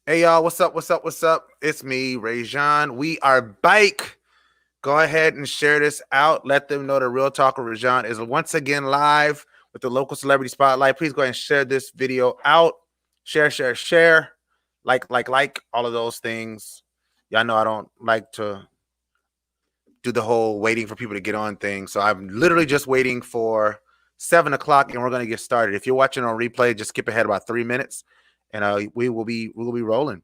Hey y'all, what's up? What's up? What's up? It's me, Rajan. We are back. Go ahead and share this out. Let them know the Real Talk with Rajan is once again live with the local celebrity spotlight. Please go ahead and share this video out. Share, share, share. Like, all of those things. Y'all know I don't like to do the whole waiting for people to get on thing. So I'm literally just waiting for 7 o'clock and we're gonna get started. If you're watching on replay, just skip ahead about 3 minutes and we will be rolling.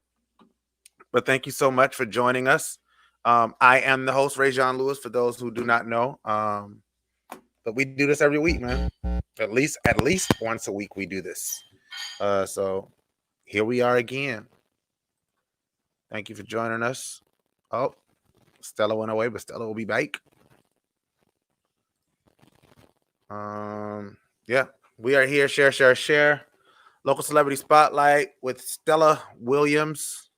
But thank you so much for joining us. I am the host, Rajan Lewis, for those who do not know. But we do this every week, man. At least once a week we do this. So here we are again. Thank you for joining us. Oh, Stella went away, but Stella will be back. Yeah, we are here. Share, share, share. Local celebrity spotlight with Stella Williams.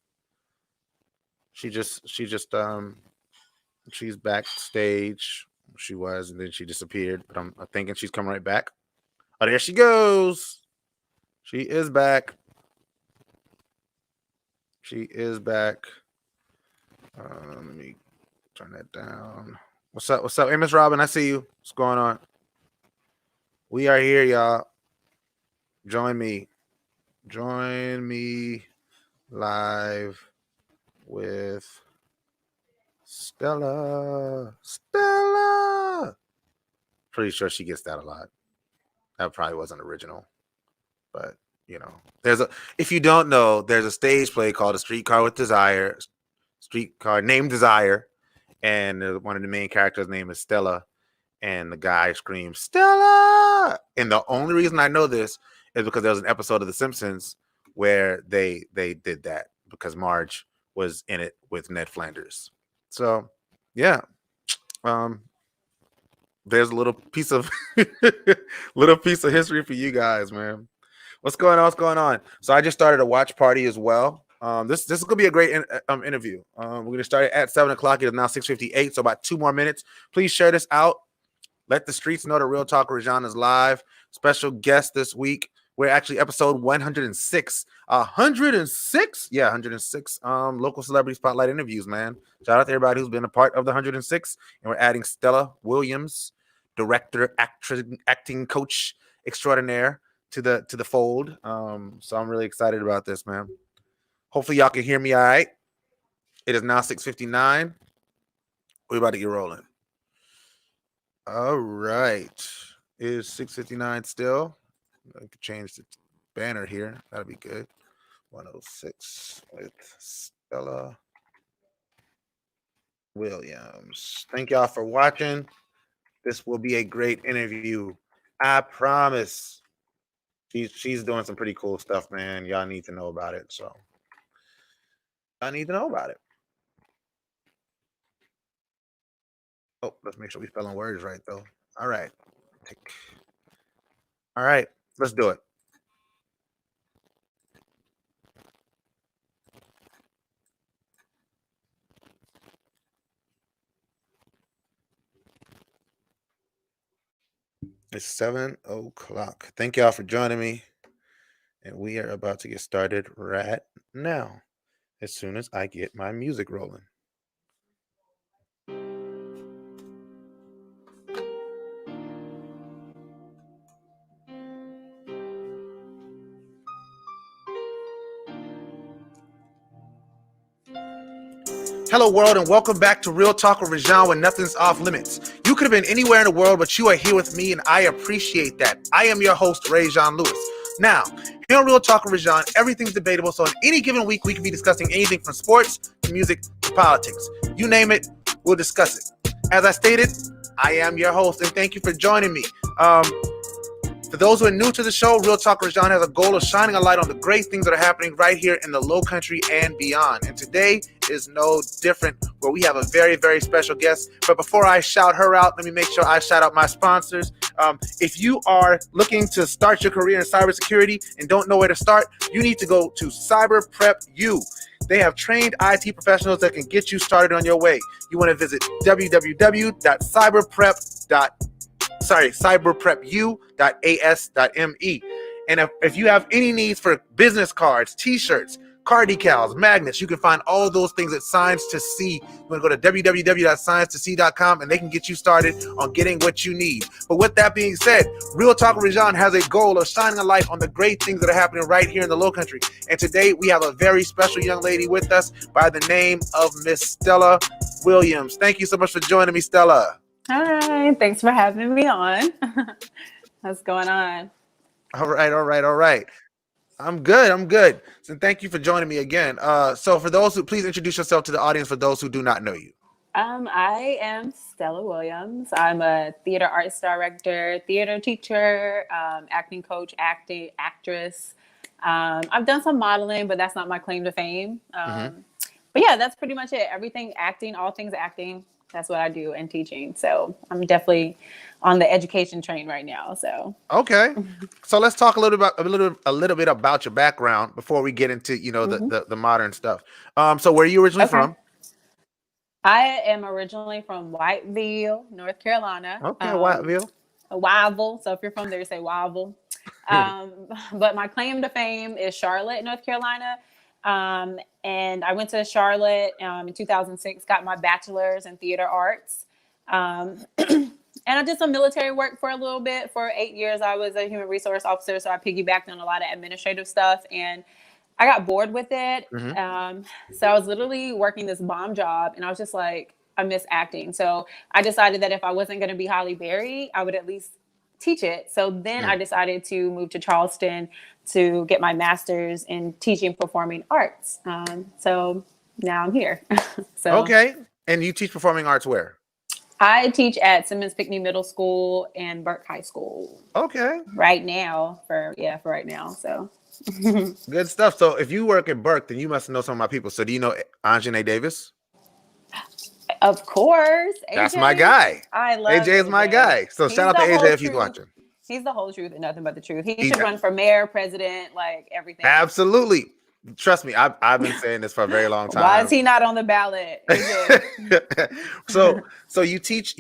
She's backstage. She was, and then she disappeared. But I'm thinking she's coming right back. Oh, there she goes. She is back. She is back. Let me turn that down. What's up? What's up? Hey, Miss Robin, I see you. What's going on? We are here, y'all. Join me. Join me live with Stella. Stella. Pretty sure she gets that a lot. That probably wasn't original, but you know, if you don't know, there's a stage play called A Streetcar with Desire, streetcar named Desire, and one of the main characters' name is Stella, and the guy screams Stella. And the only reason I know this is because there was an episode of The Simpsons where they did that because Marge was in it with Ned Flanders. So yeah, there's a little piece of history for you guys, man. What's going on? What's going on? So I just started a watch party as well. This is gonna be a great interview. We're gonna start at 7 o'clock. It is now 6:58, so about 2 more minutes. Please share this out. Let the streets know the Real Talk Rajan is live. Special guest this week. We're actually episode 106. 106? Yeah, 106 local celebrity spotlight interviews, man. Shout out to everybody who's been a part of the 106. And we're adding Stella Williams, director, acting coach extraordinaire to the fold. So I'm really excited about this, man. Hopefully y'all can hear me all right. It is now 6:59. We're about to get rolling. All right. It is 6:59 still. I could change the banner here. That'll be good. 106 with Stella Williams. Thank y'all for watching. This will be a great interview. I promise. She's doing some pretty cool stuff, man. Y'all need to know about it. So y'all need to know about it. Oh, let's make sure we spelling words right though. All right. All right. Let's do it. It's 7 o'clock. Thank y'all for joining me. And we are about to get started right now, as soon as I get my music rolling. Hello, world, and welcome back to Real Talk with Rajan when nothing's off limits. You could have been anywhere in the world, but you are here with me, and I appreciate that. I am your host, Rajan Lewis. Now, here on Real Talk with Rajan, everything's debatable, so in any given week, we could be discussing anything from sports to music to politics. You name it, we'll discuss it. As I stated, I am your host, and thank you for joining me. For those who are new to the show, Real Talk Rajan has a goal of shining a light on the great things that are happening right here in the Low Country and beyond. And today is no different, where we have a very, very special guest. But before I shout her out, let me make sure I shout out my sponsors. If you are looking to start your career in cybersecurity and don't know where to start, you need to go to Cyber Prep U. They have trained IT professionals that can get you started on your way. You want to visit cyberprepu.as.me. And if you have any needs for business cards, t-shirts, car decals, magnets. You can find all those things at Signs to See. You want to go to www.signstosee.com and they can get you started on getting what you need. But with that being said, Real Talk with Rajan has a goal of shining a light on the great things that are happening right here in the Lowcountry. And today we have a very special young lady with us by the name of Miss Stella Williams. Thank you so much for joining me, Stella. Hi, thanks for having me on. What's going on? All right. I'm good. So thank you for joining me again. So for those who, please introduce yourself to the audience for those who do not know you. I am Stella Williams. I'm a theater arts director, theater teacher, acting coach, actress. I've done some modeling, but that's not my claim to fame. But yeah, that's pretty much it. Everything acting, all things acting. That's what I do, and teaching. So I'm definitely on the education train right now. So okay, so let's talk a little bit about your background before we get into the modern stuff. So where are you originally from? I am originally from Whiteville, North Carolina. Okay, Whiteville. So if you're from there, you say Whiteville. But my claim to fame is Charlotte, North Carolina. And I went to Charlotte in 2006, got my bachelor's in theater arts. And I did some military work for a little bit. For 8 years, I was a human resource officer. So I piggybacked on a lot of administrative stuff and I got bored with it. So I was literally working this bomb job and I was just like, I miss acting. So I decided that if I wasn't going to be Halle Berry, I would at least teach it. So then I decided to move to Charleston to get my master's in teaching performing arts. So now I'm here. Okay. And you teach performing arts where? I teach at Simmons Pinckney Middle School and Burke High School. Okay. Right now for right now. So good stuff. So if you work at Burke, then you must know some of my people. So do you know Anjanae Davis? Of course. AJ, that's my guy. I love AJ is my guy. So shout out to AJ if he's watching. He's the whole truth and nothing but the truth. He should run for mayor, president, like everything. Absolutely. Trust me, I've been saying this for a very long time. Why is he not on the ballot? So you teach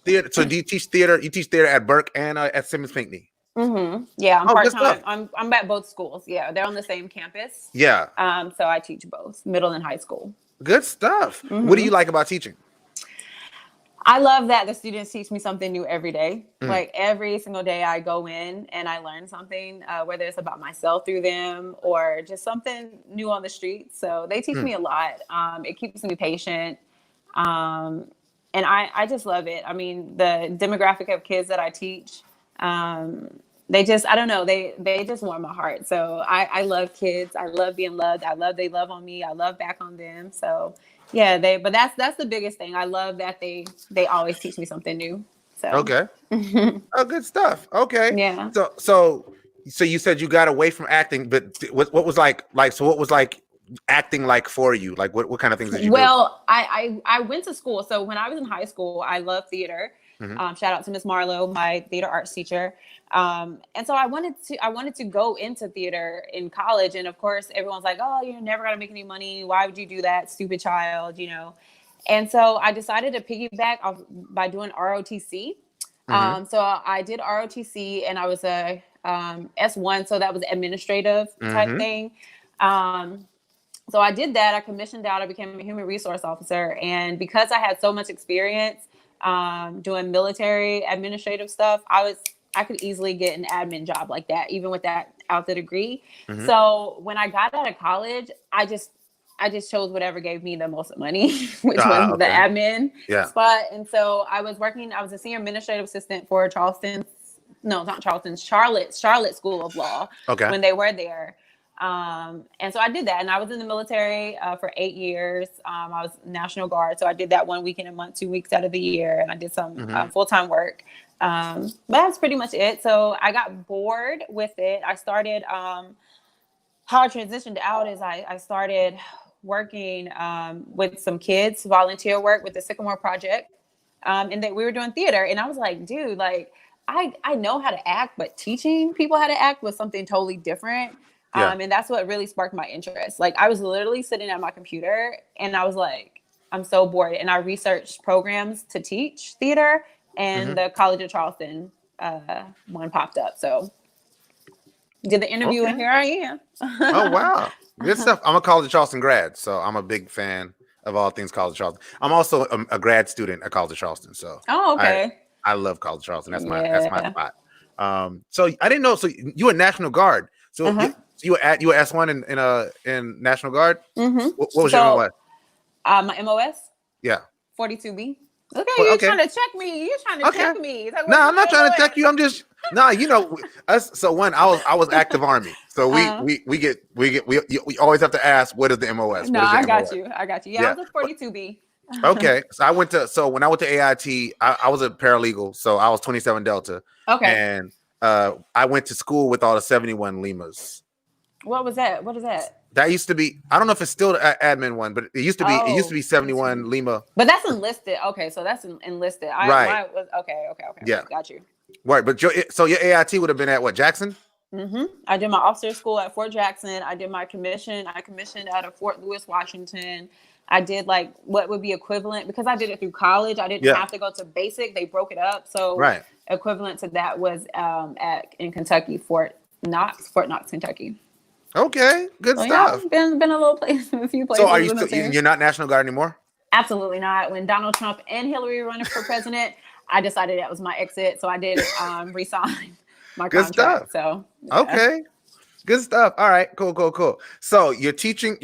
theater. So do you teach theater? You teach theater at Burke and at Simmons Pinckney. Yeah, I'm part-time. I'm at both schools. Yeah, they're on the same campus. Yeah. So I teach both middle and high school. Good stuff. What do you like about teaching? I love that the students teach me something new every day. Like every single day I go in and I learn something, whether it's about myself through them or just something new on the street. So they teach me a lot. It keeps me patient. And I just love it. I mean, the demographic of kids that I teach, they just, I don't know, they just warm my heart. So I love kids. I love being loved. They love on me. I love back on them. So yeah, but that's the biggest thing. I love that they always teach me something new. So okay. Oh, good stuff. Okay. Yeah. So you said you got away from acting, but what was like so what was like acting like for you? Like what kind of things did you do? Well, I went to school. So when I was in high school, I loved theater. Shout out to Miss Marlowe, my theater arts teacher. And so I wanted to go into theater in college. And of course, everyone's like, oh, you're never going to make any money. Why would you do that? Stupid child, And so I decided to piggyback off by doing ROTC. So I did ROTC and I was a S1. So that was administrative type thing. So I did that. I commissioned out. I became a human resource officer. And because I had so much experience doing military administrative stuff, I could easily get an admin job like that, even with that out the degree. So when I got out of college, I just chose whatever gave me the most money, which was the admin spot. And so I was a senior administrative assistant for Charlotte School of Law when they were there. And so I did that, and I was in the military for 8 years. I was National Guard, so I did that 1 week in a month, 2 weeks out of the year, and I did some full-time work. But that's pretty much it. So I got bored with it. I started how I transitioned out is I started working with some kids, volunteer work with the Sycamore Project, and that we were doing theater. And I was like, dude, like I know how to act, but teaching people how to act was something totally different. And that's what really sparked my interest. Like I was literally sitting at my computer and I was like, I'm so bored. And I researched programs to teach theater, and the College of Charleston one popped up. So did the interview and here I am. Oh, wow. Good stuff. I'm a College of Charleston grad, so I'm a big fan of all things College of Charleston. I'm also a grad student at College of Charleston, so Oh, okay. I love College of Charleston. That's my Yeah. spot. So I didn't know. So you were National Guard. So Uh-huh. you were S1 in National Guard. Mm-hmm. What was your MOS? My MOS? Yeah. 42B. Look at Well, you okay. trying to check me. You're trying to check me. Like, No, I'm not trying to check you. I'm just us. So when I was active Army, so we always have to ask, what is the MOS? No, What is your I got MOS? you. I got you. Yeah, I was a 42B. Okay, so when I went to AIT, I was a paralegal, so I was 27 Delta. Okay. And I went to school with all the 71 Limas. What was that? What is that? That used to be, I don't know if it's still the admin one, but it used to be 71 Lima. But that's enlisted. Okay, so that's enlisted. Right. Okay. Yeah. Got you. Right, but your AIT would have been at what, Jackson? Mm-hmm. I did my officer school at Fort Jackson. I did my commission. I commissioned out of Fort Lewis, Washington. I did like what would be equivalent, because I did it through college. I didn't have to go to basic. They broke it up. So equivalent to that was in Kentucky, Fort Knox, Kentucky. Okay, good stuff. Yeah, I've been a little place, a few places. So are you you're not National Guard anymore? Absolutely not. When Donald Trump and Hillary were running for president, I decided that was my exit. So I did resign my good contract. Stuff. So yeah. Okay. Good stuff. All right, cool. So you're teaching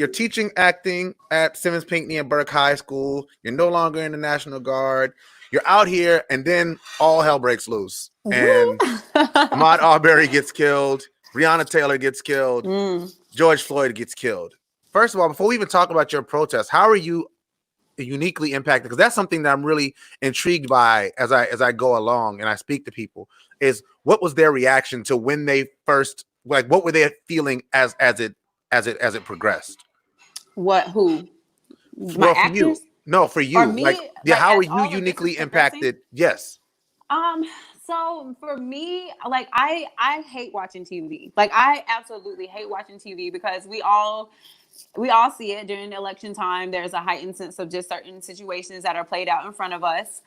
acting at Simmons Pinckney and Burke High School. You're no longer in the National Guard. You're out here, and then all hell breaks loose. And Ahmaud Arbery gets killed. Breonna Taylor gets killed. George Floyd gets killed. First of all, before we even talk about your protest, how are you uniquely impacted? Because that's something that I'm really intrigued by as I go along and I speak to people. Is what was their reaction to when they first, like, what were they feeling as it progressed? What? Who? My actors? You. No, for you. Or me? How are you uniquely impacted? Yes. So for me, like I hate watching TV. Like I absolutely hate watching TV because we all see it during the election time. There's a heightened sense of just certain situations that are played out in front of us.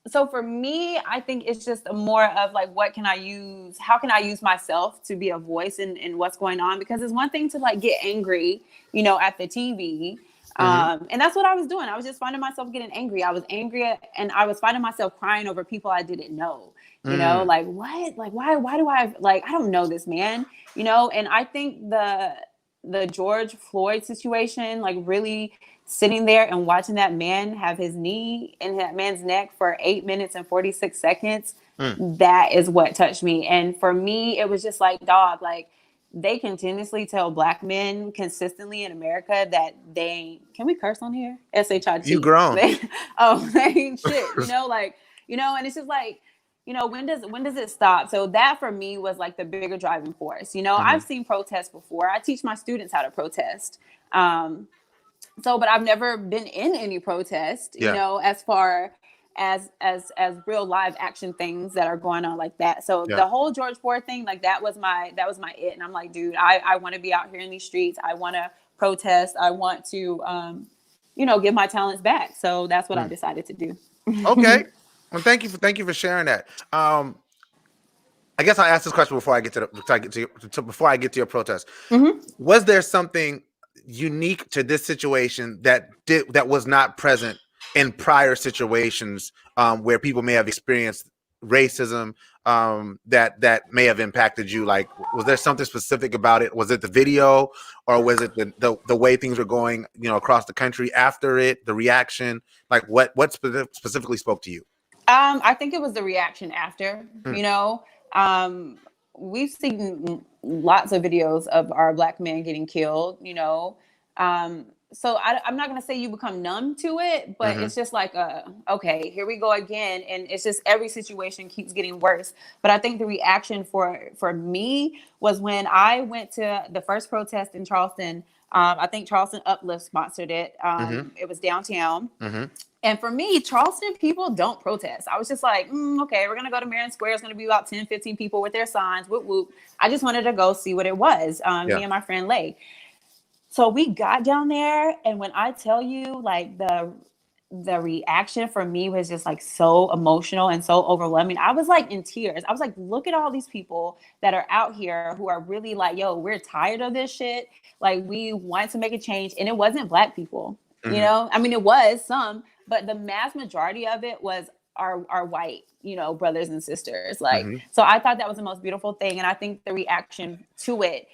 So for me, I think it's just more of like, what can I use? How can I use myself to be a voice in what's going on? Because it's one thing to like get angry, at the TV. And that's what I was doing. I was just finding myself getting angry. I was angry and I was finding myself crying over people I didn't know, like what, like, why do I don't know this man, and I think the George Floyd situation, like really sitting there and watching that man have his knee in that man's neck for 8 minutes and 46 seconds, that is what touched me. And for me, it was just like, dog, like, they continuously tell Black men consistently in America that they ain't, can we curse on here? SHIT. You grown. They ain't shit, and it's just like, when does it stop? So that for me was like the bigger driving force. I've seen protests before. I teach my students how to protest. But I've never been in any protest, as far as real live action things that are going on like that. So the whole George Floyd thing, like that was my it. And I'm like, dude, I want to be out here in these streets. I want to protest. I want to, give my talents back. So that's what I decided to do. Okay. Well, thank you for sharing that. I guess I'll ask this question before I get to your protest. Was there something unique to this situation that was not present in prior situations where people may have experienced racism that may have impacted you? Like, was there something specific about it? Was it the video, or was it the way things were going, across the country after it, the reaction? Like, what specifically spoke to you? I think it was the reaction after. We've seen lots of videos of our Black men getting killed. So I'm not going to say you become numb to it, but it's just like, okay, here we go again. And it's just every situation keeps getting worse. But I think the reaction for me was when I went to the first protest in Charleston. I think Charleston Uplift sponsored it. It was downtown. And for me, Charleston people don't protest. I was just like, okay, we're going to go to Marion Square. It's going to be about 10, 15 people with their signs. Whoop, whoop. I just wanted to go see what it was. Me and my friend Lay. So we got down there, and when I tell you, like, the reaction for me was just like so emotional and so overwhelming. I was like in tears. I was like, look at all these people that are out here who are really like, yo, we're tired of this shit. Like, we want to make a change. And it wasn't Black people, you know? I mean, it was some, but the mass majority of it was our white, you know, brothers and sisters. Like, so I thought that was the most beautiful thing. And I think the reaction to it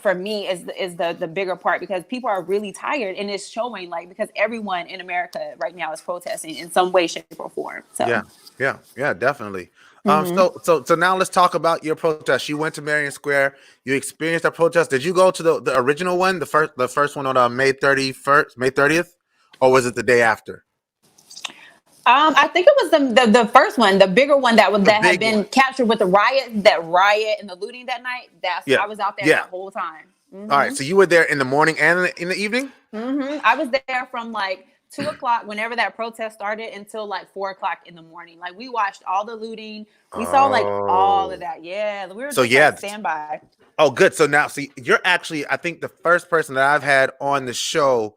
for me is the bigger part, because people are really tired, and it's showing, like, because everyone in America right now is protesting in some way, shape, or form. So yeah, definitely. So now let's talk about your protest. You went to Marion Square. You experienced a protest. Did you go to the original one, the first one on May 30th, or was it the day after? I think it was the first one, the bigger one that had been captured with the riot and the looting that night. I was out there the whole time. All right, so you were there in the morning and in the evening? I was there from like 2:00 whenever that protest started until like 4:00 in the morning. Like, we watched all the looting. We saw like all of that. Yeah, we were just like standby. Oh, good. So now, see, you're actually, I think, the first person that I've had on the show,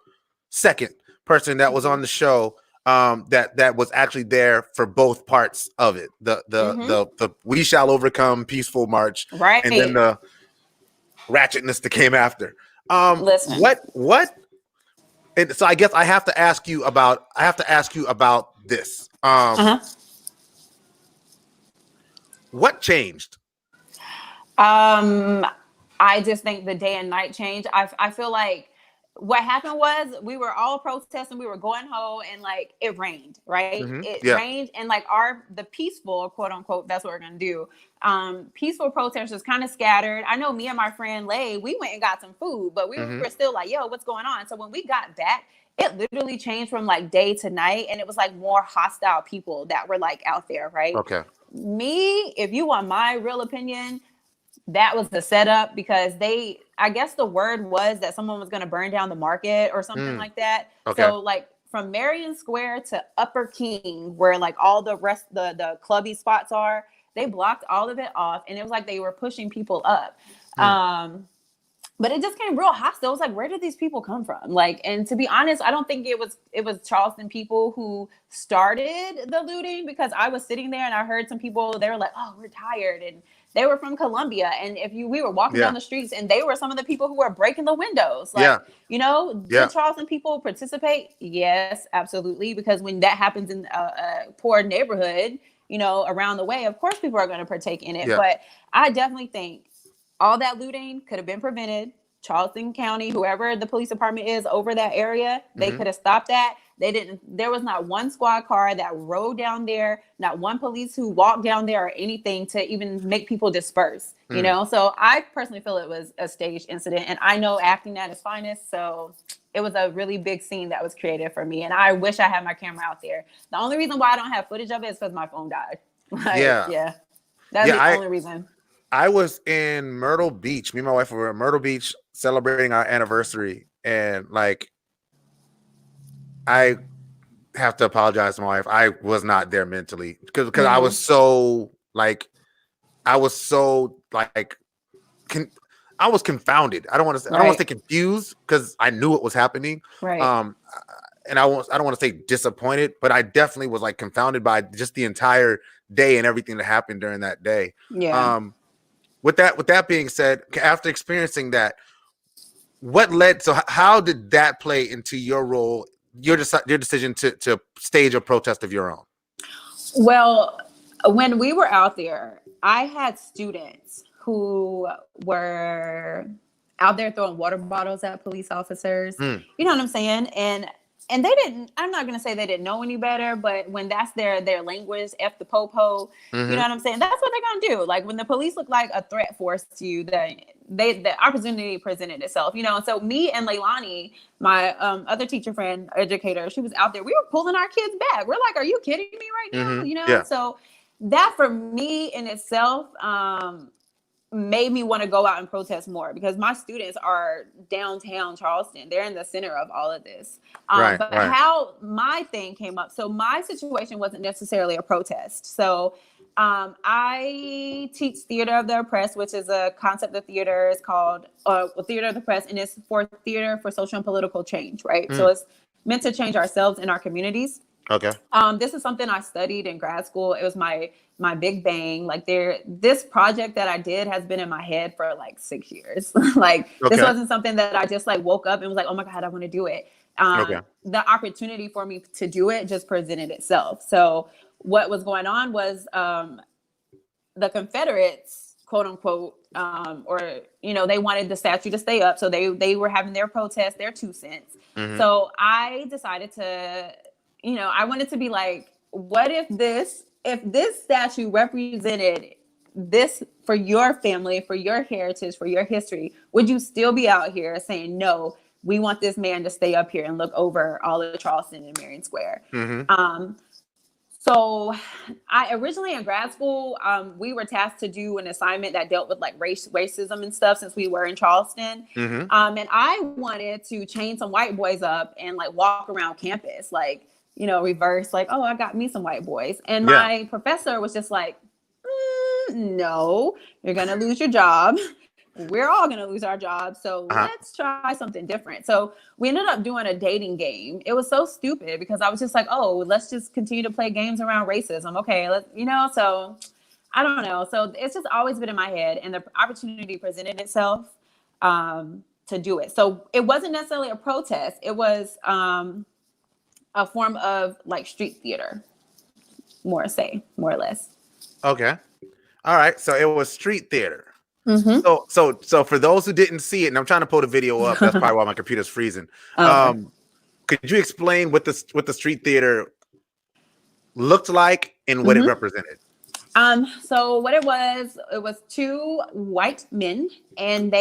second person that was on the show, that was actually there for both parts of it. The We Shall Overcome peaceful march, right, and then the ratchetness that came after. Listen. What? And so I guess I have to ask you about this. What changed? I just think the day and night change. I feel like what happened was we were all protesting. We were going home, and like it rained, right? It rained, and like the peaceful, quote unquote, that's what we're gonna do. Peaceful protesters kind of scattered. I know me and my friend Lay, we went and got some food, but we were still like, yo, what's going on? So when we got back, it literally changed from like day to night, and it was like more hostile people that were like out there, right? Okay. Me, if you want my real opinion, that was the setup, because I guess the word was that someone was going to burn down the market or something like that. Okay. So like from Marion Square to Upper King, where like all the rest, the clubby spots are, they blocked all of it off. And it was like they were pushing people up. But it just came real hostile. It was like, where did these people come from? Like, and to be honest, I don't think it was Charleston people who started the looting, because I was sitting there and I heard some people, they were like, oh, we're tired. And they were from Columbia. And we were walking down the streets, and they were some of the people who were breaking the windows. Like, you know, did Charleston people participate? Yes, absolutely. Because when that happens in a poor neighborhood, you know, around the way, of course people are going to partake in it. But I definitely think all that looting could have been prevented. Charleston County, whoever the police department is over that area, they could have stopped that. They didn't. There was not one squad car that rode down there, not one police who walked down there or anything to even make people disperse, you know? So I personally feel it was a staged incident, and I know acting at its finest. So it was a really big scene that was created for me. And I wish I had my camera out there. The only reason why I don't have footage of it is because my phone died. Like, that's the only reason. I was in Myrtle Beach. Me and my wife were in Myrtle Beach celebrating our anniversary, and like, I have to apologize to my wife. I was not there mentally because I was so like, I was confounded. I don't want to say confused, because I knew it was happening. Right. And I don't want to say disappointed, but I definitely was like confounded by just the entire day and everything that happened during that day. Yeah. With that being said, after experiencing that, what led? So how did that play into your role, your decision to stage a protest of your own? Well, when we were out there, I had students who were out there throwing water bottles at police officers. You know what I'm saying? And they didn't, I'm not going to say they didn't know any better, but when that's their language, F the po-po, you know what I'm saying? That's what they're going to do. Like, when the police look like a threat force to you, the opportunity presented itself, you know? And so me and Leilani, my other teacher friend, educator, she was out there. We were pulling our kids back. We're like, are you kidding me right now? You know? Yeah. So that for me in itself, made me want to go out and protest more, because my students are downtown Charleston. They're in the center of all of this. But how my thing came up. So my situation wasn't necessarily a protest. So I teach theater of the oppressed, which is a concept of theater. It's called theater of the oppressed, and it's for theater for social and political change, right? So it's meant to change ourselves in our communities. Okay. This is something I studied in grad school. It was my big bang. Like this project that I did has been in my head for like 6 years. Like this wasn't something that I just like woke up and was like, oh my God, I want to do it. The opportunity for me to do it just presented itself. So what was going on was the Confederates, quote unquote, or, you know, they wanted the statue to stay up. So they were having their protest, their 2 cents. So I decided to, you know, I wanted to be like, what if this statue represented this for your family, for your heritage, for your history, would you still be out here saying, no, we want this man to stay up here and look over all of Charleston and Marion Square? So I originally in grad school, we were tasked to do an assignment that dealt with like racism and stuff since we were in Charleston. And I wanted to chain some white boys up and like walk around campus, like, you know, reverse, like, oh, I got me some white boys. And my professor was just like, no, you're going to lose your job. We're all going to lose our jobs. So let's try something different. So we ended up doing a dating game. It was so stupid because I was just like, oh, let's just continue to play games around racism. Okay, you know, so I don't know. So it's just always been in my head, and the opportunity presented itself to do it. So it wasn't necessarily a protest. It was a form of like street theater, more or less. Okay. All right. So it was street theater. So for those who didn't see it, and I'm trying to pull the video up, that's probably why my computer's freezing. Could you explain what the street theater looked like and what it represented? So what it was 2 white men, and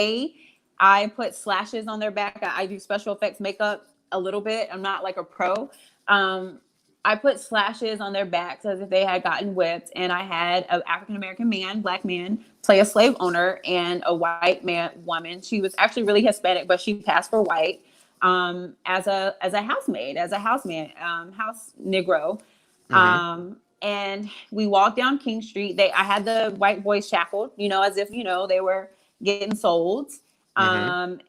I put slashes on their back. I do special effects makeup a little bit. I'm not like a pro. I put slashes on their backs as if they had gotten whipped, and I had an African-American man, black man, play a slave owner, and a white woman. She was actually really Hispanic, but she passed for white, as a housemaid, as a houseman, house Negro. And we walked down King Street. I had the white boys shackled, you know, as if, you know, they were getting sold. And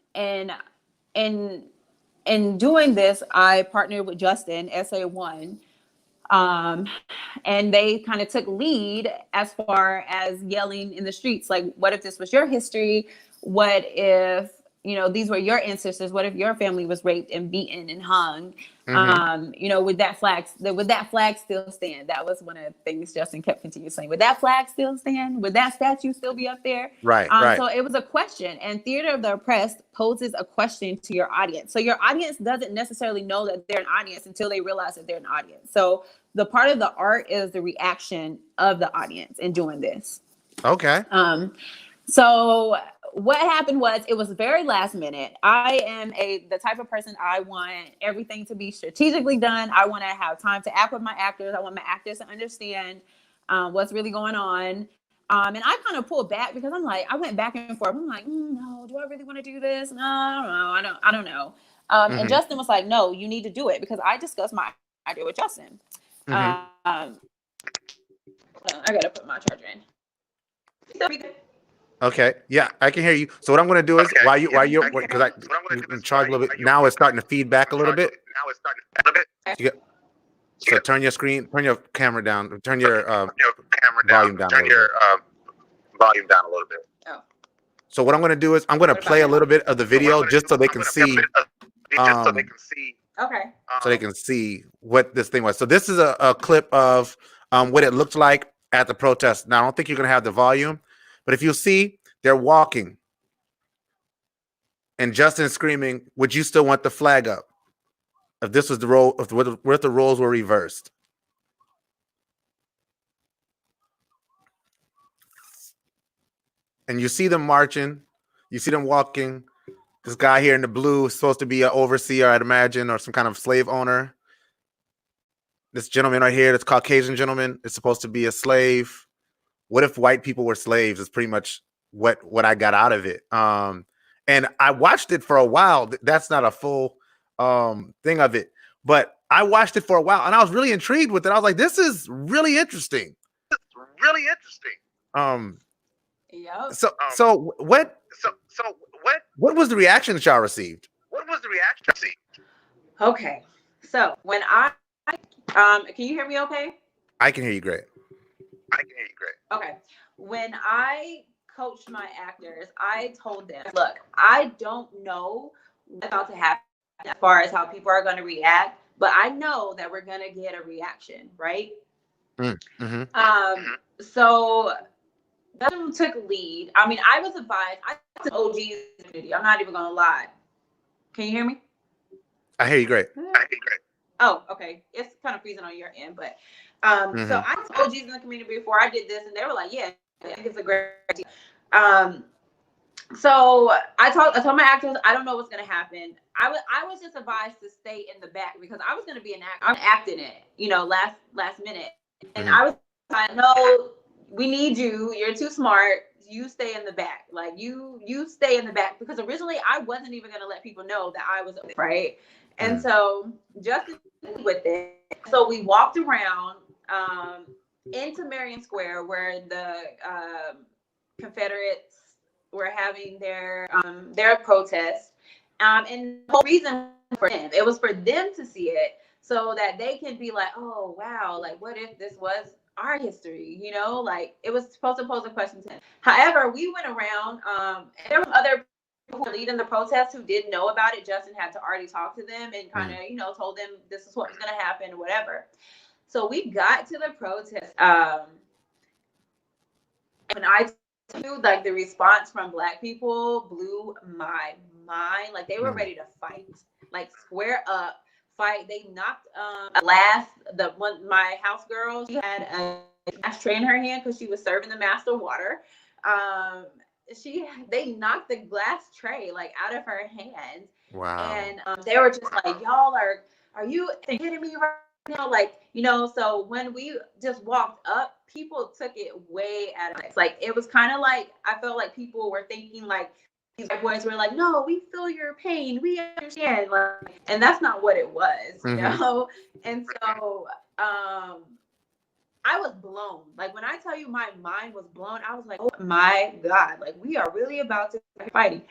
in doing this, I partnered with Justin, SA1. And they kind of took lead as far as yelling in the streets. Like, what if this was your history? What if, you know, these were your ancestors? What if your family was raped and beaten and hung? You know, would that flag still stand? That was one of the things Justin kept continuing saying. Would that flag still stand? Would that statue still be up there? Right. So it was a question, and Theater of the Oppressed poses a question to your audience. So your audience doesn't necessarily know that they're an audience until they realize that they're an audience. So the part of the art is the reaction of the audience in doing this. Okay. So what happened was, it was very last minute. I am the type of person, I want everything to be strategically done. I want to have time to act with my actors. I want my actors to understand what's really going on. And I kind of pulled back because I'm like, I went back and forth. I'm like, no, do I really want to do this? No, I don't know. And Justin was like, no, you need to do it, because I discussed my idea with Justin. I gotta put my charger in. Okay. Yeah, I can hear you. So what I'm going to do is while you're because I'm charged a little bit. Now it's starting to feed back a little bit. So turn your camera down. Turn your volume down. A little bit. Oh. So what I'm going to do is I'm going to play a little bit of the video just so they can see. Okay. So they can see what this thing was. So this is a clip of what it looked like at the protest. Now I don't think you're going to have the volume. But if you see, they're walking. And Justin screaming, would you still want the flag up? If this was the role, if the roles were reversed. And you see them marching. You see them walking. This guy here in the blue is supposed to be an overseer, I'd imagine, or some kind of slave owner. This gentleman right here, this Caucasian gentleman, is supposed to be a slave. What if white people were slaves? Is pretty much what I got out of it. And I watched it for a while. That's not a full thing of it, but I watched it for a while and I was really intrigued with it. I was like, this is really interesting. Yep. So what was the reaction that y'all received? Okay. So when can you hear me okay? I can hear you great. Okay. When I coached my actors, I told them, look, I don't know what's about to happen as far as how people are going to react, but I know that we're going to get a reaction, right? Mm-hmm. So Justin took lead. I mean, I was advised. I took OG's community. I'm not even going to lie. Can you hear me? I hear you great. Oh, okay. It's kind of freezing on your end, but so I told OGs in the community before I did this, and they were like, "Yeah, I think it's a great idea." So I told my actors, I don't know what's gonna happen. I was just advised to stay in the back because I was gonna be an actor. I'm acting it, last minute, and I was like, "No, we need you. You're too smart. You stay in the back. Like you stay in the back," because originally I wasn't even gonna let people know that I was right. And so Justin with it. So we walked around into Marion Square where the Confederates were having their protest. And the whole reason for them, it was for them to see it so that they can be like, oh wow, like what if this was our history? Like it was supposed to pose a question to them. However, we went around and there were other who were leading the protest who didn't know about it. Justin had to already talk to them and kind of, told them this is what was going to happen or whatever. So we got to the protest. When I tell you, like, the response from Black people blew my mind. Like, they were ready to fight, like, square up, fight. They knocked my house girl, she had a ashtray in her hand because she was serving the master water. They knocked the glass tray like out of her hands. Wow. And they were just like, y'all are you kidding me right now? Like, so when we just walked up, people took it way out of it. Like, it was kind of like, I felt like people were thinking like these white boys were like, no, we feel your pain, we understand, like, and that's not what it was, And so I was blown. Like, when I tell you my mind was blown, I was like, oh my God, like, we are really about to fight.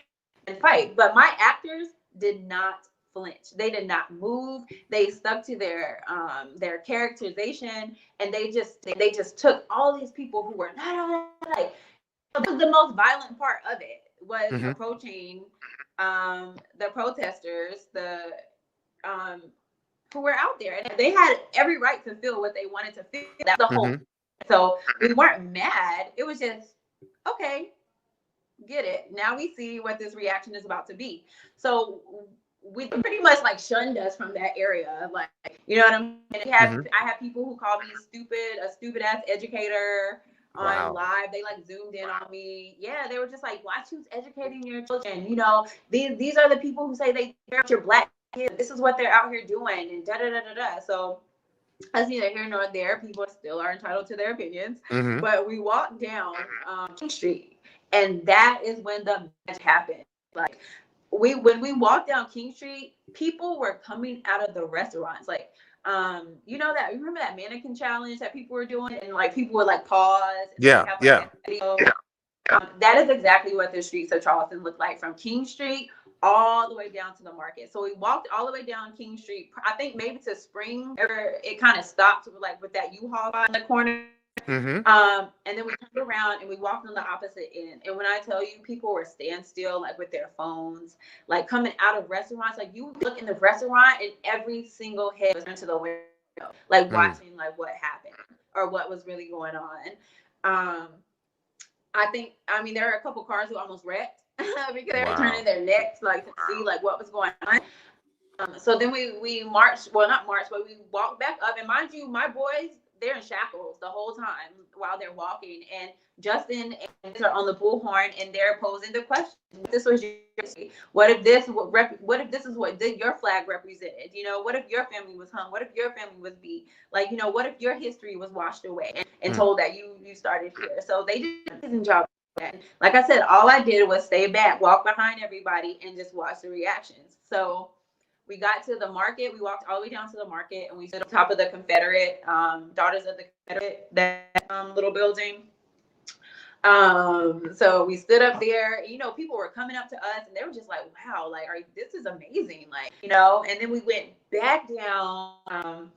But my actors did not flinch. They did not move. They stuck to their characterization, and they just took all these people who were not like, that was the most violent part of it, was approaching the protesters, who were out there, and they had every right to feel what they wanted to feel. That's the whole. So we weren't mad. It was just, okay, get it. Now we see what this reaction is about to be. So we pretty much like shunned us from that area. Like, you know what I mean? I had people who called me a stupid ass educator on live. They like zoomed in on me. Yeah, they were just like, watch who's educating your children. These are the people who say they care about your Black kids. This is what they're out here doing, and da da da da da. So that's neither here nor there. People still are entitled to their opinions. But we walked down King Street, and that is when the match happened. Like, when we walked down King Street, people were coming out of the restaurants. Like, remember that mannequin challenge that people were doing, and like people would like pause. And video. That is exactly what the streets of Charleston look like, from King Street all the way down to the market. So we walked all the way down King Street, I think maybe to Spring, where it kind of stopped like with that U-Haul in the corner. And then we turned around and we walked on the opposite end. And when I tell you, people were standstill, like with their phones, like coming out of restaurants. Like, you look in the restaurant and every single head was into the window, like watching like what happened or what was really going on. I mean, there are a couple cars who almost wrecked because they were turning their necks like to see like what was going on. So then we marched, well, not marched, but we walked back up. And mind you, my boys, they're in shackles the whole time while they're walking. And Justin and are on the bullhorn, and they're posing the question: this was your history. What if this is what your flag represented? What if your family was hung? What if your family was beat? Like, what if your history was washed away and told that you started here? So they did an amazing job. Like I said, all I did was stay back, walk behind everybody, and just watch the reactions. So we got to the market. We walked all the way down to the market, and we stood on top of the Confederate Daughters of the Confederate, that little building. So we stood up there, you know, people were coming up to us and they were just like, wow, like, this is amazing. Like, you know, and then we went back down,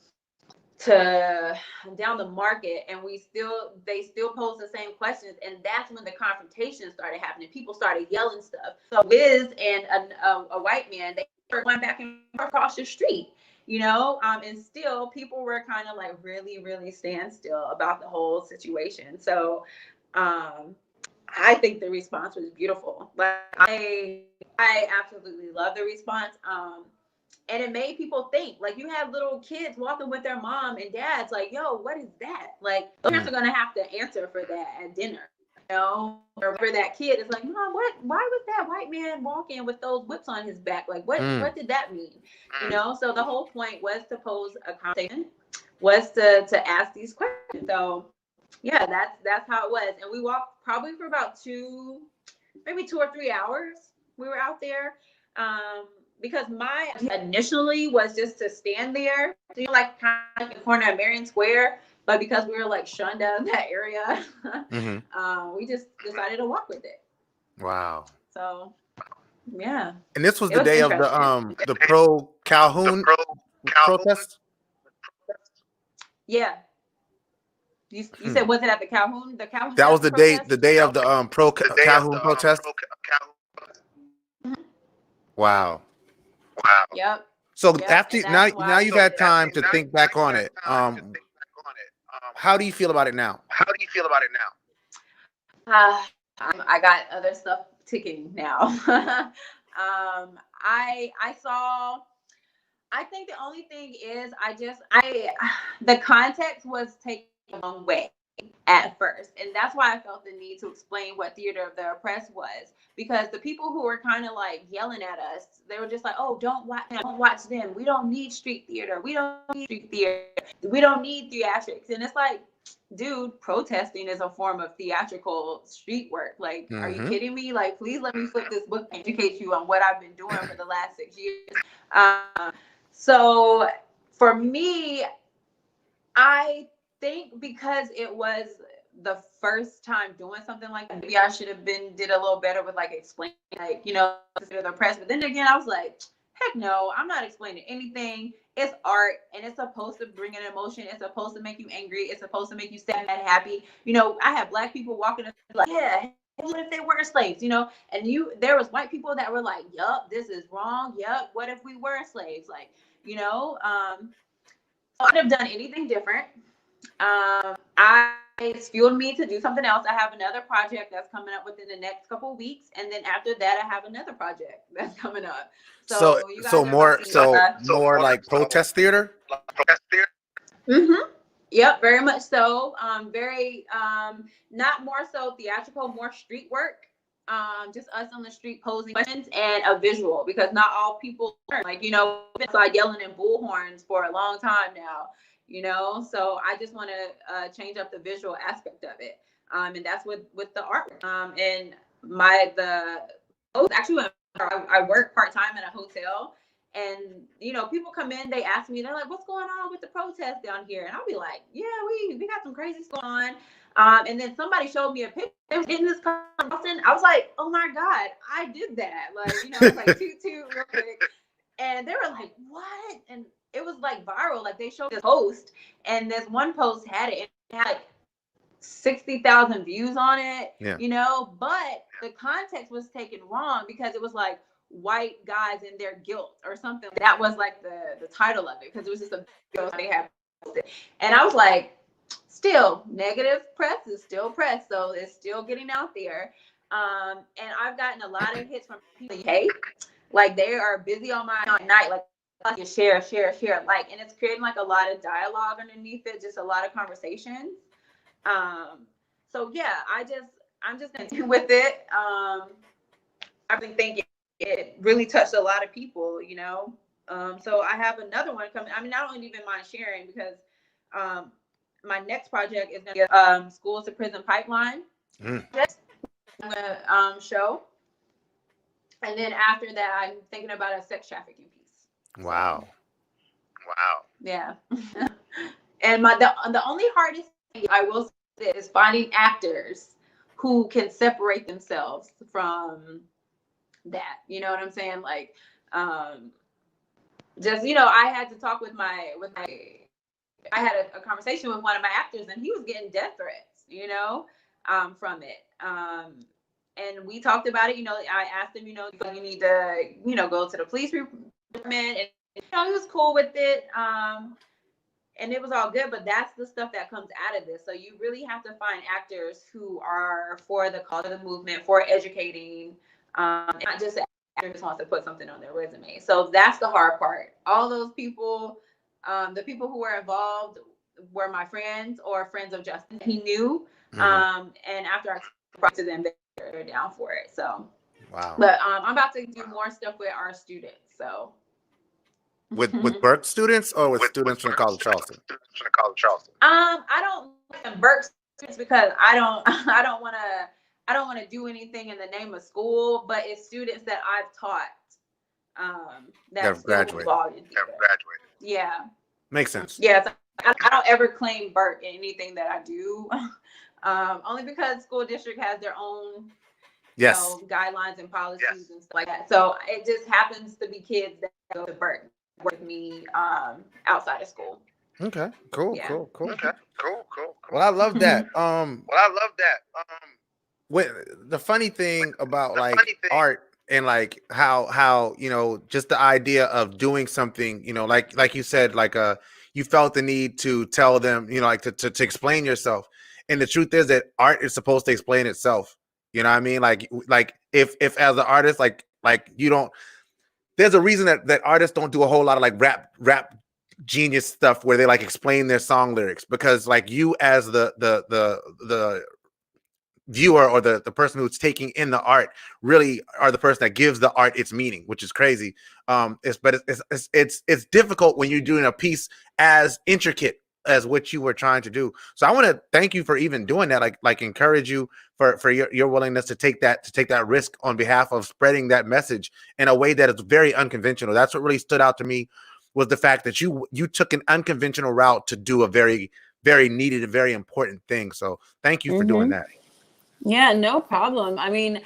to down the market, and they still posed the same questions, and that's when the confrontation started happening. People started yelling stuff. So Wiz and a white man, they were going back and forth across the street, you know, and still people were kind of like really standstill about the whole situation. So I think the response was beautiful. Like I absolutely love the response. And it made people think. Like, you have little kids walking with their mom and dad's like, yo, what is that? Like, parents are gonna have to answer for that at dinner, you know, or for that kid. It's like, Mom, why was that white man walking with those whips on his back? Like, what did that mean? You know, so the whole point was to pose a conversation, was to ask these questions. So yeah, that's how it was. And we walked probably for about maybe 2 or 3 hours. We were out there. Because my initially was just to stand there, like kind of in the corner of Marion Square, but because we were like shunned out of that area, we just decided to walk with it. Wow. So yeah. And this was the day of the pro Calhoun protest? Yeah. You said, was it at the Calhoun? The Calhoun. That was the day of the pro Calhoun protest. Wow. Yep. So after now you've had time to think back on it. How do you feel about it now? I got other stuff ticking now. I think the only thing is the context was taken the wrong way at first, and that's why I felt the need to explain what theater of the oppressed was, because the people who were kind of like yelling at us, they were just like, oh, don't watch them, we don't need street theater, we don't need theatrics. And it's like, dude, protesting is a form of theatrical street work. Like, are you kidding me? Like, please let me flip this book and educate you on what I've been doing for the last 6 years. So for me, I think because it was the first time doing something like that, maybe I should have did a little better with like explaining, like, you know, the press. But then again, I was like, heck no, I'm not explaining anything. It's art, and it's supposed to bring an emotion. It's supposed to make you angry. It's supposed to make you sad, happy. You know, I have Black people walking up like, yeah, what if they weren't slaves? You know, and there was white people that were like, yup, this is wrong. Yup, what if we were slaves? Like, you know, I would have done anything different. It's fueled me to do something else. I have another project that's coming up within the next couple of weeks, and then after that, I have another project that's coming up. So more like protest theater. Yep, very much so. Very not more so theatrical, more street work. Just us on the street posing questions and a visual, because not all people learn. Like, you know, we've been yelling in bullhorns for a long time now. You know, so I just want to change up the visual aspect of it, and that's with the artwork. And I work part-time in a hotel, and you know, people come in, they ask me, they're like, what's going on with the protest down here? And I'll be like, yeah, we got some crazy stuff going on. And then somebody showed me a picture in this Carlson. I was like, oh my God, I did that. Like, you know, it's like toot real quick. And they were like, what? And it was like viral. Like, they showed this post, and this one post had it had like 60,000 views on it, you know, but the context was taken wrong, because it was like white guys in their guilt or something. That was like the title of it, because it was just a video they had posted. And I was like, still, negative press is still press, so it's still getting out there. And I've gotten a lot of hits from people, hey, like, they are busy on my night, like, share, like, and it's creating like a lot of dialogue underneath it, just a lot of conversations. So yeah, I'm just gonna deal with it. I've been thinking it really touched a lot of people, you know. So I have another one coming. I mean, I don't even mind sharing, because my next project is gonna be Schools to Prison Pipeline. I'm gonna show. And then after that, I'm thinking about a sex trafficking piece. Wow. Yeah. And the only hardest thing I will say is finding actors who can separate themselves from that. You know what I'm saying? Like, just, you know, I had to talk with I had a conversation with one of my actors, and he was getting death threats, you know, from it. And we talked about it. You know, I asked him, you know, you need to, you know, go to the police department, and, you know, he was cool with it. And it was all good, but that's the stuff that comes out of this. So you really have to find actors who are for the cause of the movement, for educating, not just the actor just wants to put something on their resume. So that's the hard part. All those people, the people who were involved were my friends or friends of Justin. He knew, and after I talked to them, they're down for it. So, wow. But I'm about to do more stuff with our students. So. With Burke students or with students from College Charleston? I don't like Burke students because I don't want to do anything in the name of school, but it's students that I've taught that have graduated. Yeah, makes sense. Yeah, so I don't ever claim Burke in anything that I do, only because school district has their own yes guidelines and policies and stuff like that. So it just happens to be kids that go to Burke with me outside of school. Okay, cool. Okay, cool. Well, I love that. The funny thing about art and like how you know, just the idea of doing something, you know, like you said, like you felt the need to tell them, you know, like to explain yourself. And the truth is that art is supposed to explain itself. You know what I mean? Like if as an artist, like you don't. There's a reason that artists don't do a whole lot of like rap genius stuff where they like explain their song lyrics, because like you as the viewer or the person who's taking in the art really are the person that gives the art its meaning, which is crazy. It's difficult when you're doing a piece as intricate as what you were trying to do. So I want to thank you for even doing that, like encourage you for your willingness to take that risk on behalf of spreading that message in a way that is very unconventional. That's what really stood out to me, was the fact that you took an unconventional route to do a very, very needed and very important thing. So thank you for doing that. Yeah, no problem. I mean,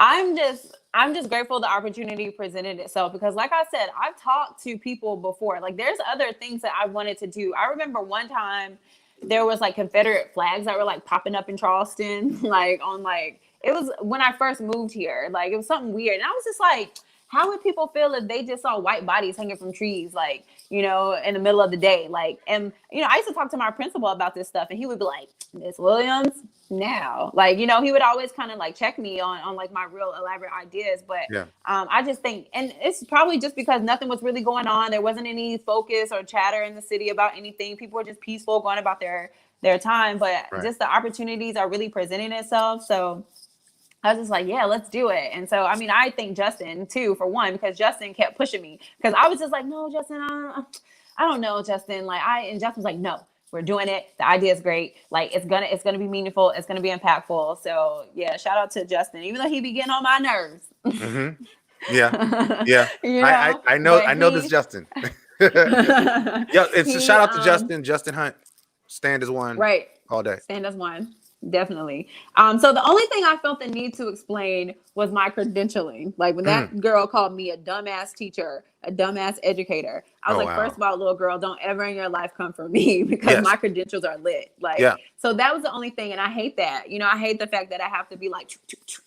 I'm just grateful the opportunity presented itself, because like I said, I've talked to people before. Like there's other things that I wanted to do. I remember one time there was like Confederate flags that were like popping up in Charleston, like on like, it was when I first moved here, like it was something weird. And I was just like, how would people feel if they just saw white bodies hanging from trees, like, you know, in the middle of the day? Like, and, you know, I used to talk to my principal about this stuff, and he would be like, Miss Williams, now, like, you know, he would always kind of like check me on like my real elaborate ideas. But yeah. I just think, and it's probably just because nothing was really going on. There wasn't any focus or chatter in the city about anything. People were just peaceful, going about their time, but just the opportunities are really presenting itself. So I was just like, yeah, let's do it. And so, I mean, I think Justin too, for one, because Justin kept pushing me, because I was just like, no, Justin, I don't know, Justin. And Justin was like, no, we're doing it. The idea is great. Like it's gonna be meaningful. It's gonna be impactful. So yeah, shout out to Justin, even though he be getting on my nerves. Mm-hmm. Yeah. You know? I know this Justin. Yeah, it's a shout out to Justin Hunt. Stand as one. Right. All day. Stand as one. Definitely. So the only thing I felt the need to explain was my credentialing. Like when that girl called me a dumbass teacher, a dumbass educator, I was first of all, little girl, don't ever in your life come for me, because my credentials are lit. Like, so that was the only thing. And I hate that, you know, I hate the fact that I have to be like,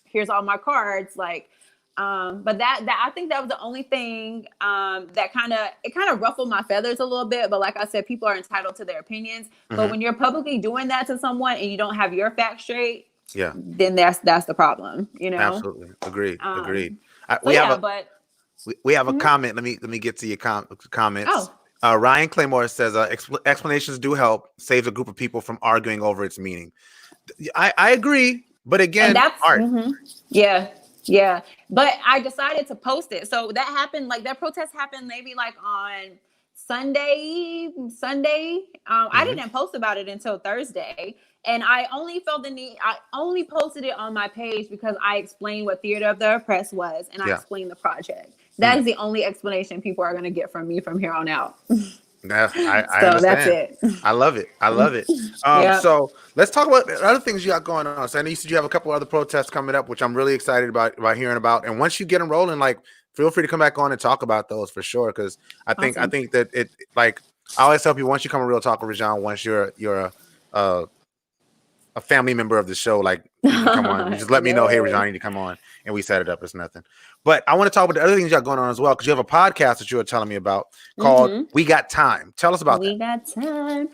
here's all my cards. Like, but that I think that was the only thing that kind of ruffled my feathers a little bit. But like I said, people are entitled to their opinions. But when you're publicly doing that to someone and you don't have your facts straight, then that's the problem. You know, absolutely agreed. We have a comment. Let me get to your comments. Ryan Claymore says explanations do help, saves a group of people from arguing over its meaning. I agree, but again, that's art. Yeah, but I decided to post it. So that happened, like that protest happened maybe like on Sunday. I didn't post about it until Thursday. And I only felt the need, I only posted it on my page because I explained what Theater of the Oppressed was, and I explained the project. That is the only explanation people are going to get from me from here on out. Yeah, I So that's understand. it. I love it. I love it. Yeah. So let's talk about other things you got going on. So I know you said you have a couple other protests coming up, which I'm really excited about hearing about. And once you get them rolling, like feel free to come back on and talk about those for sure. Because I Awesome. think that it like I always tell people once you come a real talk with Rajon, once you're a family member of the show, like you can come on. You just let me know, hey, Rajon, I need to come on, and we set it up. It's nothing. But I want to talk about the other things you got going on as well, because you have a podcast that you were telling me about called We Got Time. Tell us about that. We Got Time.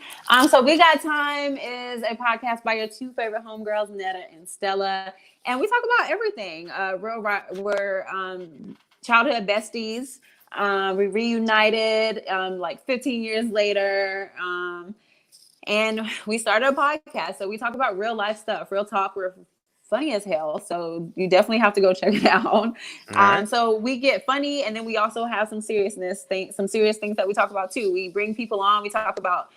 So We Got Time is a podcast by your two favorite homegirls, Netta and Stella. And we talk about everything. We're childhood besties. We reunited like 15 years later. And we started a podcast. So we talk about real life stuff, real talk. We're funny as hell. So you definitely have to go check it out. Right. So we get funny, and then we also have some serious things that we talk about too. We bring people on. We talk about,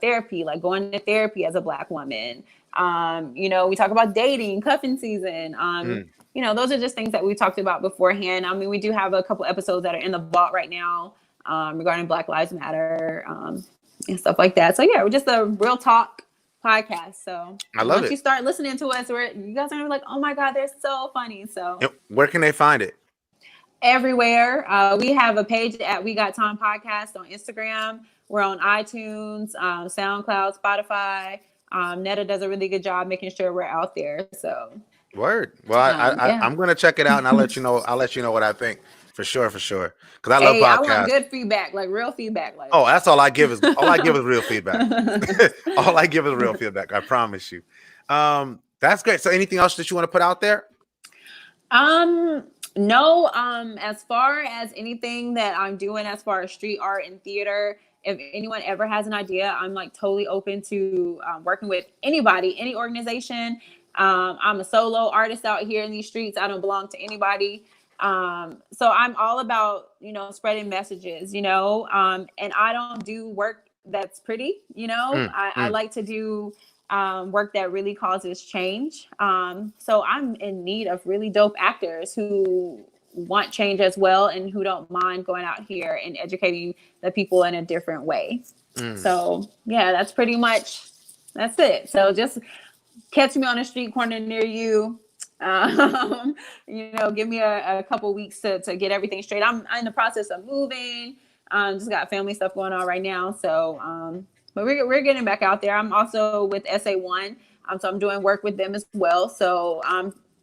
therapy, like going to therapy as a Black woman. We talk about dating, cuffing season. Those are just things that we talked about beforehand. I mean, we do have a couple episodes that are in the vault right now regarding Black Lives Matter. And stuff like that. So yeah, we're just a real talk podcast. So I love once it. you start listening to us, you guys are gonna be like, oh my God, they're so funny. So where can they find it? Everywhere. We have a page at We Got Time Podcast on Instagram. We're on iTunes, SoundCloud, Spotify. Netta does a really good job making sure we're out there. So word. Well, I'm gonna check it out, and I'll let you know. I'll let you know what I think. For sure. Because I love podcasts. I want good feedback, like real feedback. Like, oh, that's all I give is real feedback. All I give is real feedback. I promise you. That's great. So, anything else that you want to put out there? No. As far as anything that I'm doing, as far as street art and theater, if anyone ever has an idea, I'm like totally open to working with anybody, any organization. I'm a solo artist out here in these streets. I don't belong to anybody. So I'm all about, spreading messages, and I don't do work that's pretty, I like to do, work that really causes change. So I'm in need of really dope actors who want change as well, and who don't mind going out here and educating the people in a different way. So yeah, that's it. So just catch me on a street corner near you. Give me a couple weeks to get everything straight. I'm in the process of moving. Just got family stuff going on right now. So, but we're getting back out there. I'm also with SA1. So I'm doing work with them as well. So,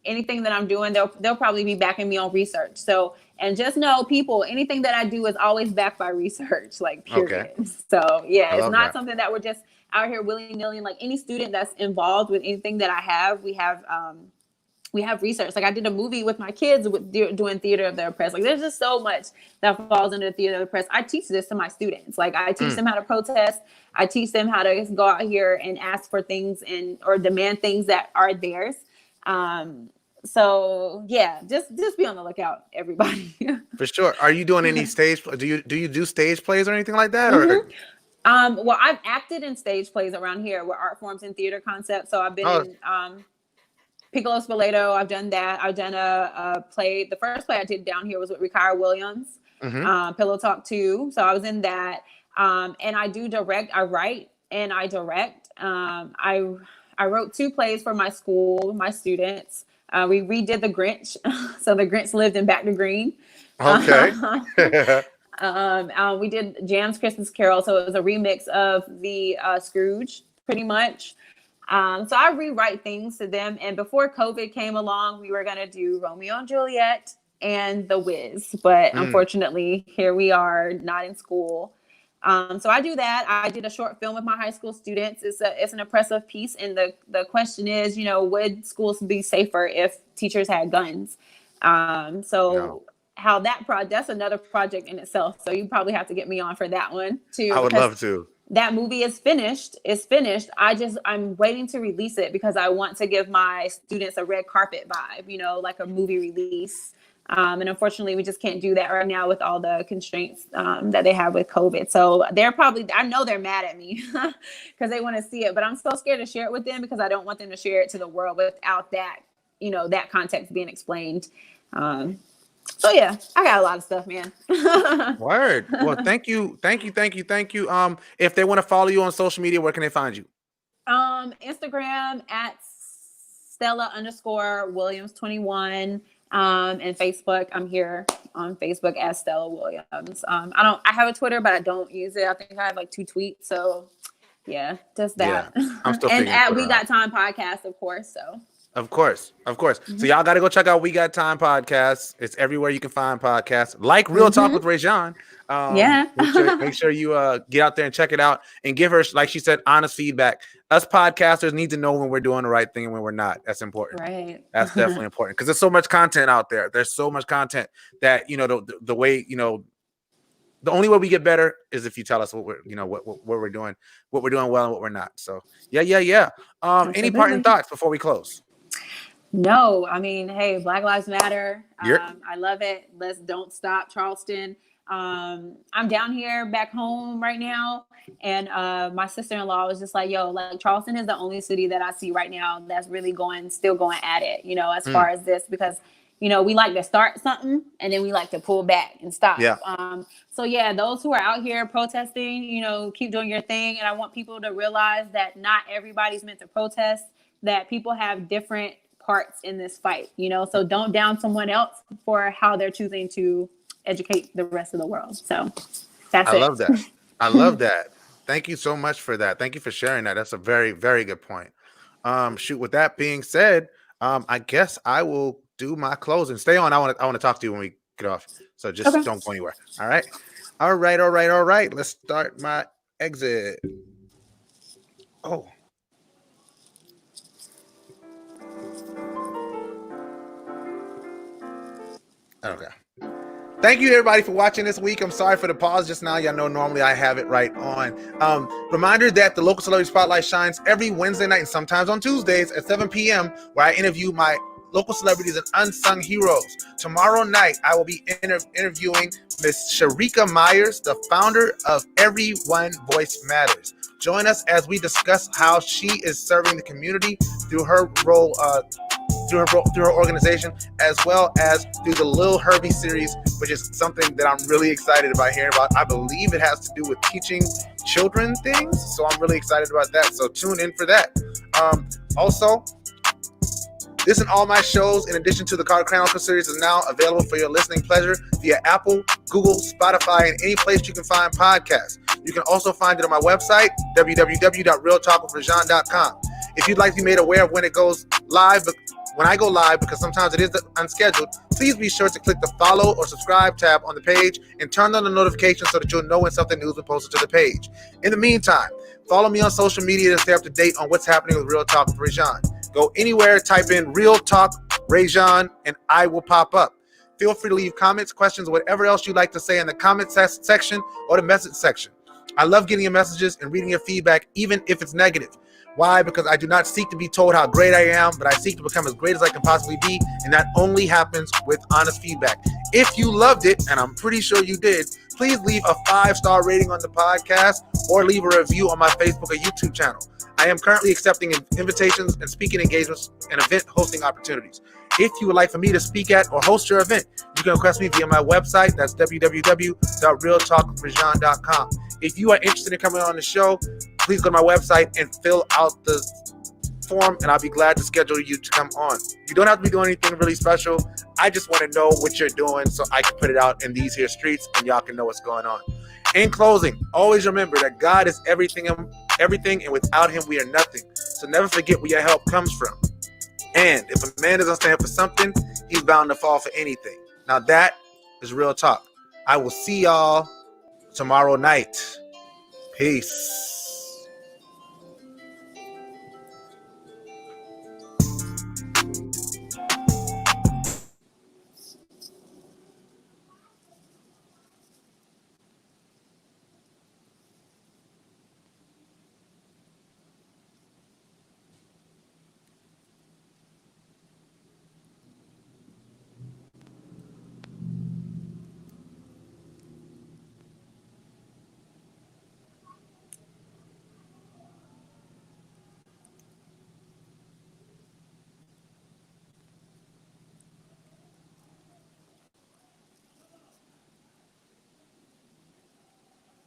anything that I'm doing, they'll probably be backing me on research. So, and just know, people, anything that I do is always backed by research, like period. Okay. So yeah, it's not something that we're just out here willy-nilly. Like any student that's involved with anything that I have, we have research. Like I did a movie with my kids doing theater of the oppressed. Like there's just so much that falls under theater of the oppressed. I teach this to my students. Like I teach them how to protest. I teach them how to go out here and ask for things or demand things that are theirs. So yeah, just be on the lookout, everybody. For sure. Are you doing any stage? Do you do stage plays or anything like that? Or well, I've acted in stage plays around here with art forms and theater concepts. So I've been in Piccolo Spoleto. I've done that. I've done a play. The first play I did down here was with Stella Williams, Pillow Talk 2. So I was in that. And I do direct. I write and I direct. I wrote 2 plays for my school, my students. We redid The Grinch. So The Grinch lived in Back to Green. Okay. We did Jam's Christmas Carol. So it was a remix of the Scrooge, pretty much. So I rewrite things to them. And before COVID came along, we were going to do Romeo and Juliet and The Wiz. But unfortunately, here we are, not in school. So I do that. I did a short film with my high school students. It's an oppressive piece. And the question is, would schools be safer if teachers had guns? How that's another project in itself. So you probably have to get me on for that one too. I would love to. That movie is finished. It's finished. I'm waiting to release it because I want to give my students a red carpet vibe, like a movie release. And unfortunately, we just can't do that right now with all the constraints that they have with COVID. So I know they're mad at me because they want to see it, but I'm so scared to share it with them because I don't want them to share it to the world without that, that context being explained. So yeah, I got a lot of stuff, man. Word. Well, thank you. If they want to follow you on social media, where can they find you? Instagram at Stella_Williams21. And Facebook, I'm here on Facebook as Stella Williams. I have a Twitter, but I don't use it. I think I have like 2 tweets. So yeah, just that. Yeah, I'm still and figuring at Twitter We Got Time podcast, of course. So Of course. So y'all got to go check out We Got Time podcast. It's everywhere you can find podcasts, like Real Talk with Rajan. Yeah. Make sure you get out there and check it out and give her, like she said, honest feedback. Us podcasters need to know when we're doing the right thing and when we're not. That's important. Right. That's definitely important because there's so much content out there. There's so much content that, the way, the only way we get better is if you tell us what we're, what we're doing well and what we're not. So yeah. Any parting thoughts before we close? No, I mean, hey, Black Lives Matter. I love it. Don't stop, Charleston. I'm down here back home right now, and my sister-in-law was just like, yo, like Charleston is the only city that I see right now that's really still going at it, as far as this, because we like to start something and then we like to pull back and stop. Yeah. So yeah, those who are out here protesting, keep doing your thing, and I want people to realize that not everybody's meant to protest, that people have different parts in this fight, so don't down someone else for how they're choosing to educate the rest of the world. So that's it. I love that. Thank you so much for that. Thank you for sharing that. That's a very, very good point. With that being said, I guess I will do my closing. Stay on. I want to talk to you when we get off. So just don't go anywhere. All right. Let's start my exit. Oh. Okay. Thank you, everybody, for watching this week. I'm sorry for the pause just now. Y'all know normally I have it right on. Reminder that the Local Celebrity Spotlight shines every Wednesday night and sometimes on Tuesdays at 7 p.m. where I interview my local celebrities and unsung heroes. Tomorrow night, I will be interviewing Miss Sharika Myers, the founder of Everyone Voice Matters. Join us as we discuss how she is serving the community through her role, through her organization, as well as through the Lil Herbie series, which is something that I'm really excited about hearing about. I believe it has to do with teaching children things, so I'm really excited about that. So tune in for that. Also, this and all my shows, in addition to the Card Chronicle series, is now available for your listening pleasure via Apple, Google, Spotify, and any place you can find podcasts. You can also find it on my website, www.realtalkwithrajan.com. If you'd like to be made aware of when it goes live, when I go live, because sometimes it is unscheduled, please be sure to click the follow or subscribe tab on the page and turn on the notifications so that you'll know when something new is posted to the page. In the meantime, follow me on social media to stay up to date on what's happening with Real Talk with Rajan. Go anywhere, type in Real Talk Rajan, and I will pop up. Feel free to leave comments, questions, whatever else you'd like to say in the comment section or the message section. I love getting your messages and reading your feedback, even if it's negative. Why? Because I do not seek to be told how great I am, but I seek to become as great as I can possibly be, and that only happens with honest feedback. If you loved it, and I'm pretty sure you did, please leave a 5-star rating on the podcast or leave a review on my Facebook or YouTube channel. I am currently accepting invitations and speaking engagements and event hosting opportunities. If you would like for me to speak at or host your event, you can request me via my website. That's www.realtalkwithrajan.com. If you are interested in coming on the show, please go to my website and fill out the form, and I'll be glad to schedule you to come on. You don't have to be doing anything really special. I just want to know what you're doing so I can put it out in these here streets and y'all can know what's going on. In closing, always remember that God is everything, and without him we are nothing. So never forget where your help comes from. And if a man doesn't stand for something, he's bound to fall for anything. Now that is real talk. I will see y'all tomorrow night. Peace.